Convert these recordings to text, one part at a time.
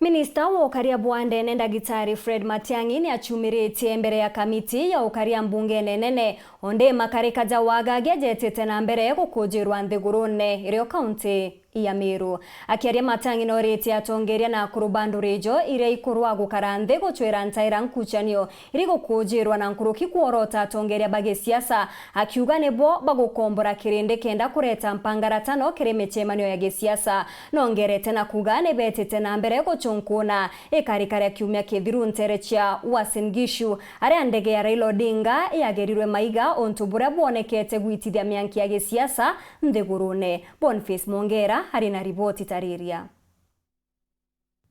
Minista wa ukaria bwandene Ndagitari Fred Matiang'I ni achumirĩtie mbere ya kamiti ya ukaria mbunge nene onde MAKARIKA ja WAGAGIA jetete na mbere gũkũnjĩrwa nthigurune irio kaunti ya Meru. Akiaria Matiang'I norĩtie atongeria na kurubandu rijo iria ikurwa gukara nthi gũchwĩra ntaira nkuchanio iri gũkũnjĩrwa na nkuruki kuorota atongeria bagi siasa akiuga nebo bagukombora kirinde kenda kureta mpangaratano kiri michemanio ya gisiasa nongerete na kuga nebetete na mbere gũchũnkũna ikarikaria kiumia kithiru nterechia Uasin Gishu aria ndege ya Raila Odinga yagerirwe maiga ontu buria bwonekete gwitithia mianki ya gisiasa nthigurune. Boniface Mongera harina ripoti tariria.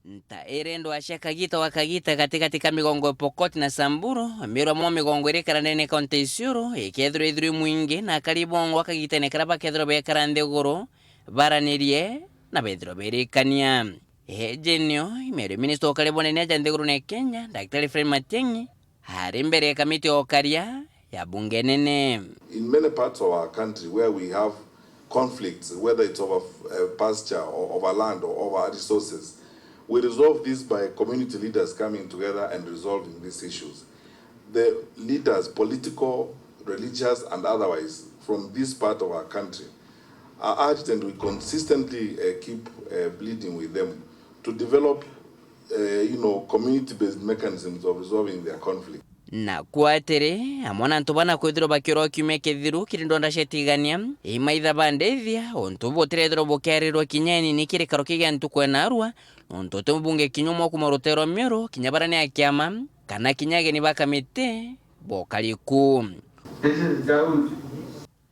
Ntairendo ashakagita wakagita katika migongo Pokot na Samburu miro mo migongo irikara nene kaunti Isiolo ikethro ithru mwingi na karibongo wakagita ne karaba kethro bekara nthiguru baranirie na bethro berikania ejenio imero minister okalebone ne nthiguru ne Kenya Dr. Fred Matiang'I hari mbere ya kamiti okaria ya bunge nene. In many parts of our country where we have conflicts, whether it's over pasture or over land or over resources, we resolve this by community leaders coming together and resolving these issues. The leaders, political, religious and otherwise, from this part of our country are urged, and we consistently keep pleading with them to develop community-based mechanisms of resolving their conflict. Na kuatere amona ntubana kwithiro bakiro kiume kithiru kirindo ndashetigania imaitha bandethia ontu boterethro bokerirwa kinyeni nikirikaro kigia ntukwena arua ontu tembunge kinyumo kumorotero mero kinyabarani akiama kana kinyage ni bakamite bokaliku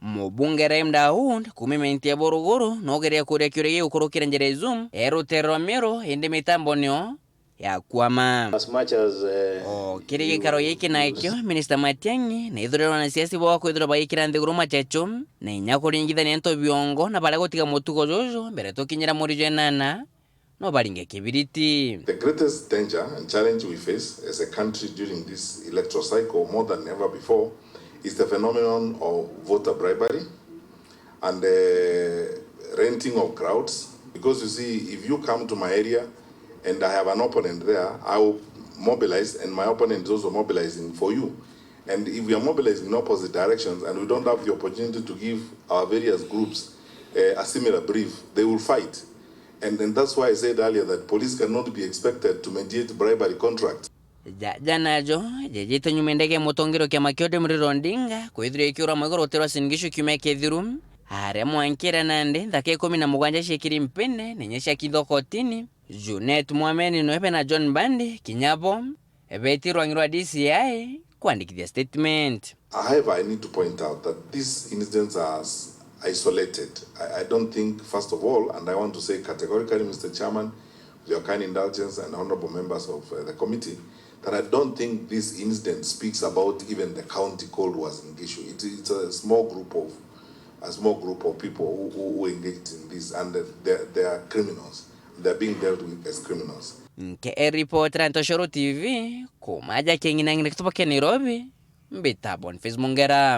mubunge Daud kumimentia borogoro nogeria kuria kiurege ukorokira njere zoom erotero mero ende mitambo nio ya kuama as much as kirige karo yiki na ikyo Minister Matiang'I na ithurero na siasi bo kwithura bayikira nthiguru machecho na inyakuringithania nto biongo na bale gotiga mutugo jojo mbere tokinyira muri jenana no baringe kibiriti. The greatest danger and challenge we face as a country during this electoral cycle more than ever before is the phenomenon of voter bribery and renting of crowds, because you see, if you come to my area and I have an opponent there, I will mobilize, and my opponent is also mobilizing for you. And if we are mobilizing in opposite directions and we don't have the opportunity to give our various groups a similar brief, they will fight. And that's why I said earlier that police cannot be expected to mediate bribery contracts. Janajo, jejito nyumendege motongero kia makiode mriro ndinga, kwithiro ikiura magoro terwa singishu kiume kethirum, hare mwankira nande, dhake 17 shekiri mpene, nenyesha kidhokotini, Junet Mwameni Noepe na John Bandi, Kinyapo, ebeti ruangirwa DCI, kuandikithia statement. However, I need to point out that these incidents are isolated. I don't think, first of all, and I want to say categorically, Mr. Chairman, with your kind indulgence and honorable members of the committee, that I don't think this incident speaks about even the county called Uasin Gishu. It's a small group of people who engaged in this, and they are criminals. They're being dealt with as criminals. Nke reporter Antoshoro TV, kumaja kengina ngine kutoka Nairobi, mbita Boniface Mongera.